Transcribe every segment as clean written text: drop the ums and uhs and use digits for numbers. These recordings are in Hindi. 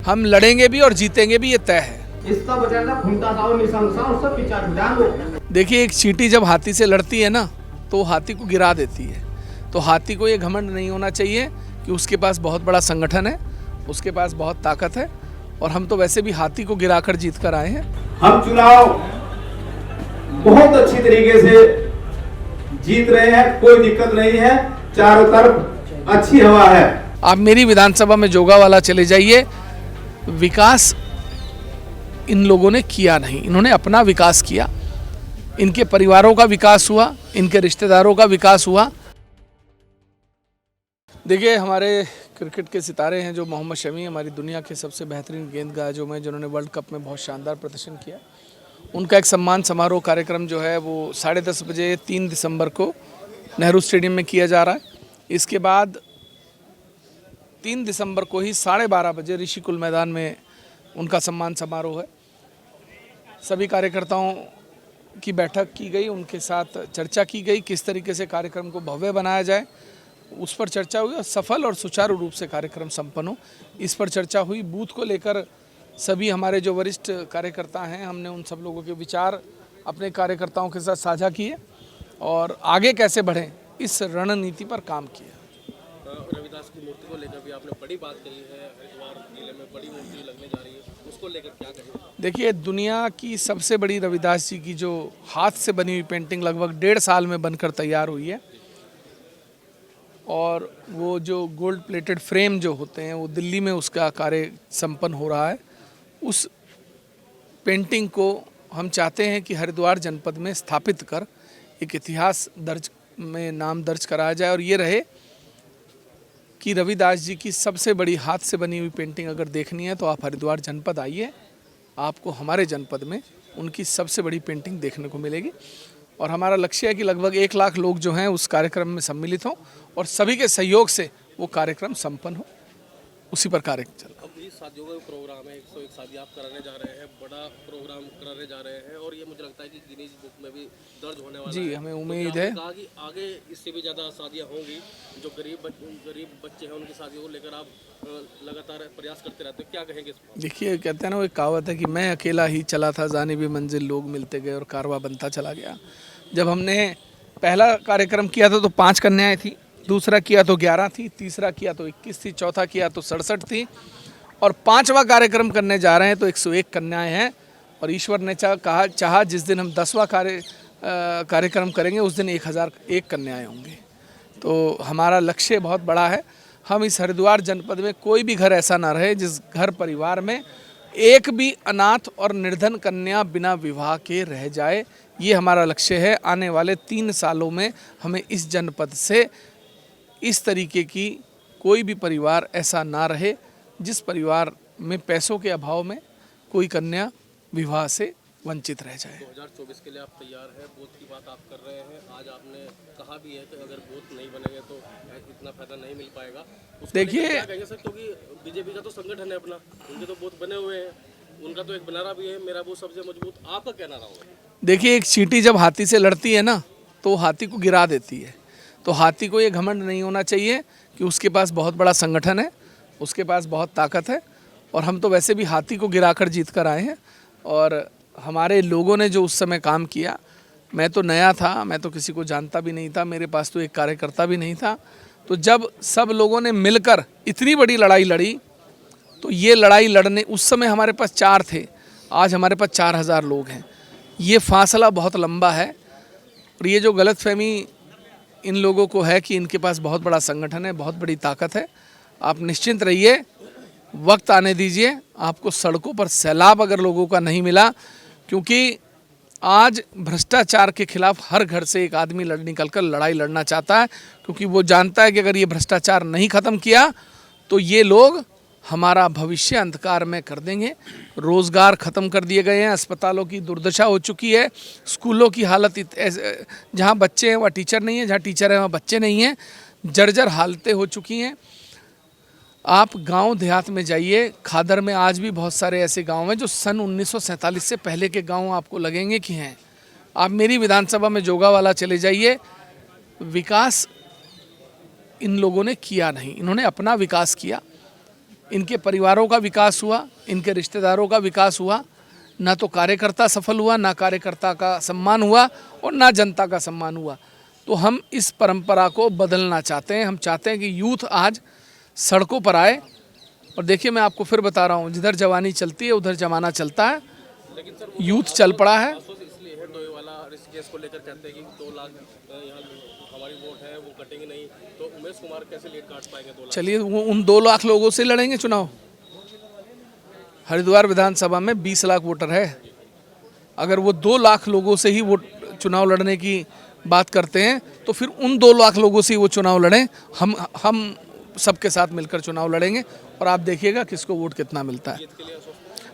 हम लड़ेंगे भी और जीतेंगे भी, ये तय है। इसका बचाना घूमता था और निशंसा और सब विचार ध्यान दो। देखिए, एक चींटी जब हाथी से लड़ती है ना, तो हाथी को गिरा देती है। तो हाथी को ये घमंड नहीं होना चाहिए कि उसके पास बहुत बड़ा संगठन है, उसके पास बहुत ताकत है, और हम तो वैसे भी हाथी को गिराकर जीत कर आए हैं। हम चुनाव बहुत अच्छी तरीके से जीत रहे हैं, कोई दिक्कत नहीं है, चारों तरफ अच्छी हवा है। आप मेरी विधानसभा में जोगावाला चले जाइए, विकास इन लोगों ने किया नहीं, इन्होंने अपना विकास किया। इनके परिवारों का विकास हुआ, इनके रिश्तेदारों का विकास हुआ। देखिए, हमारे क्रिकेट के सितारे हैं जो मोहम्मद शमी, हमारी दुनिया के सबसे बेहतरीन गेंदबाजों में, जिन्होंने वर्ल्ड कप में बहुत शानदार प्रदर्शन किया, उनका एक सम्मान समारोह कार्यक्रम जो है वो 10:30 बजे 3 दिसंबर को नेहरू स्टेडियम में किया जा रहा है। इसके बाद 3 दिसंबर को ही 12:30 बजे ऋषिकुल मैदान में उनका सम्मान समारोह है। सभी कार्यकर्ताओं की बैठक की गई, उनके साथ चर्चा की गई, किस तरीके से कार्यक्रम को भव्य बनाया जाए उस पर चर्चा हुई, और सफल और सुचारू रूप से कार्यक्रम संपन्न हो इस पर चर्चा हुई। बूथ को लेकर सभी हमारे जो वरिष्ठ कार्यकर्ता हैं, हमने उन सब लोगों के विचार अपने कार्यकर्ताओं के साथ साझा किए और आगे कैसे बढ़ें इस रणनीति पर काम किया। रविदास की मूर्ति को लेकर भी आपने बड़ी बात कही है, हरिद्वार जिले में बड़ी मूर्ति लगने जा रही है, उसको लेकर क्या कहें? देखिए, दुनिया की सबसे बड़ी रविदास जी की जो हाथ से बनी हुई पेंटिंग लगभग 1.5 साल में बनकर तैयार हुई है, और वो जो गोल्ड प्लेटेड फ्रेम जो होते हैं वो दिल्ली में उसका कार्य संपन्न हो रहा है। उस पेंटिंग को हम चाहते हैं कि हरिद्वार जनपद में स्थापित कर एक इतिहास दर्ज में नाम दर्ज कराया जाए, और ये रहे कि रविदास जी की सबसे बड़ी हाथ से बनी हुई पेंटिंग अगर देखनी है तो आप हरिद्वार जनपद आइए, आपको हमारे जनपद में उनकी सबसे बड़ी पेंटिंग देखने को मिलेगी। और हमारा लक्ष्य है कि लगभग 1 लाख लोग जो हैं उस कार्यक्रम में सम्मिलित हों और सभी के सहयोग से वो कार्यक्रम संपन्न हो, उसी पर कार्य चल। अब ये शादियों का प्रोग्राम है, 101 शादी आप कराने जा रहे हैं, बड़ा प्रोग्राम कराने जा रहे हैं, और ये मुझे लगता है कि गिनीज बुक में भी दर्ज होने वाला है। जी, हमें उम्मीद है। कहा कि आगे इससे भी ज़्यादा शादियाँ होंगी, जो गरीब बच्चे हैं उनकी शादियों को लेकर आप लगातार प्रयास करते रहते हैं, क्या कहेंगे इस पर? देखिए, कहते हैं ना, वो एक कहावत है कि मैं अकेला ही चला था जाने भी मंजिल, लोग मिलते गए और कारवां बनता चला गया। जब हमने पहला कार्यक्रम किया था तो 5 कन्याएं थी, दूसरा किया तो 11 थी, तीसरा किया तो 21 थी, चौथा किया तो 67 थी, और 5वां कार्यक्रम करने जा रहे हैं तो 101 कन्याएं हैं। और ईश्वर ने चाहा जिस दिन हम 10वां कार्यक्रम करेंगे उस दिन 1001 कन्याएं होंगी। तो हमारा लक्ष्य बहुत बड़ा है। हम इस हरिद्वार जनपद में कोई भी घर ऐसा ना रहे जिस घर परिवार में एक भी अनाथ और निर्धन कन्या बिना विवाह के रह जाए, ये हमारा लक्ष्य है। आने वाले 3 सालों में हमें इस जनपद से इस तरीके की कोई भी परिवार ऐसा ना रहे जिस परिवार में पैसों के अभाव में कोई कन्या विवाह से वंचित रह जाए। 2024 के लिए आप तैयार हैं, बूथ की बात आप कर रहे हैं, आज आपने कहा भी है कि अगर बूथ नहीं बनेंगे तो इतना फायदा नहीं मिल पाएगा। देखिए सर, क्योंकि बीजेपी का तो संगठन है अपना, उनके तो बूथ बने हुए हैं, उनका तो एक बनारा भी है, मेरा बूथ सबसे मजबूत, आपका क्या नारा होगा? देखिए, एक चींटी जब हाथी से लड़ती है ना, तो हाथी को गिरा देती है। तो हाथी को ये घमंड नहीं होना चाहिए कि उसके पास बहुत बड़ा संगठन है, उसके पास बहुत ताकत है, और हम तो वैसे भी हाथी को गिराकर जीत कर आए हैं। और हमारे लोगों ने जो उस समय काम किया, मैं तो नया था, मैं तो किसी को जानता भी नहीं था, मेरे पास तो एक कार्यकर्ता भी नहीं था। तो जब सब लोगों ने मिलकर इतनी बड़ी लड़ाई लड़ी, तो ये लड़ाई लड़ने उस समय हमारे पास 4 थे, आज हमारे पास 4000 लोग हैं। ये फासला बहुत लंबा है, और ये जो गलतफहमी इन लोगों को है कि इनके पास बहुत बड़ा संगठन है, बहुत बड़ी ताकत है, आप निश्चिंत रहिए, वक्त आने दीजिए, आपको सड़कों पर सैलाब अगर लोगों का नहीं मिला, क्योंकि आज भ्रष्टाचार के खिलाफ हर घर से एक आदमी निकलकर लड़ाई लड़ना चाहता है, क्योंकि वो जानता है कि अगर ये भ्रष्टाचार नहीं ख़त्म किया तो ये लोग हमारा भविष्य अंधकार में कर देंगे। रोज़गार ख़त्म कर दिए गए हैं, अस्पतालों की दुर्दशा हो चुकी है, स्कूलों की हालत जहाँ बच्चे हैं वहाँ टीचर नहीं है, जहाँ टीचर है वहाँ बच्चे नहीं हैं, जर्जर हालतें हो चुकी हैं। आप गांव देहात में जाइए, खादर में आज भी बहुत सारे ऐसे गांव हैं जो सन 1947 से पहले के गांव आपको लगेंगे कि हैं। आप मेरी विधानसभा में जोगावाला चले जाइए, विकास इन लोगों ने किया नहीं, इन्होंने अपना विकास किया। इनके परिवारों का विकास हुआ, इनके रिश्तेदारों का विकास हुआ। ना तो कार्यकर्ता सफल हुआ, ना कार्यकर्ता का सम्मान हुआ और ना जनता का सम्मान हुआ। तो हम इस परंपरा को बदलना चाहते हैं। हम चाहते हैं कि यूथ आज सड़कों पर आए। और देखिए, मैं आपको फिर बता रहा हूँ, जिधर जवानी चलती है उधर जमाना चलता है। लेकिन सर यूथ चल पड़ा है। अफसोस इसलिए है टोए वाला ऋषिकेश को लेकर कहते हैं कि 2 लाख यहाँ हमारी वोट है वो कटेंगे नहीं, तो उमेश कुमार कैसे लीड काट पाएंगे 2 लाख? चलिए, वो उन 2 लाख लोगों से लड़ेंगे चुनाव। हरिद्वार विधानसभा में 20 लाख वोटर है। अगर वो 2 लाख लोगों से ही वो चुनाव लड़ने की बात करते हैं तो फिर उन 2 लाख लोगों से ही वो चुनाव लड़ें। हम सबके साथ मिलकर चुनाव लड़ेंगे और आप देखिएगा किसको वोट कितना मिलता है।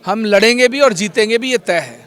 हम लड़ेंगे भी और जीतेंगे भी, ये तय है।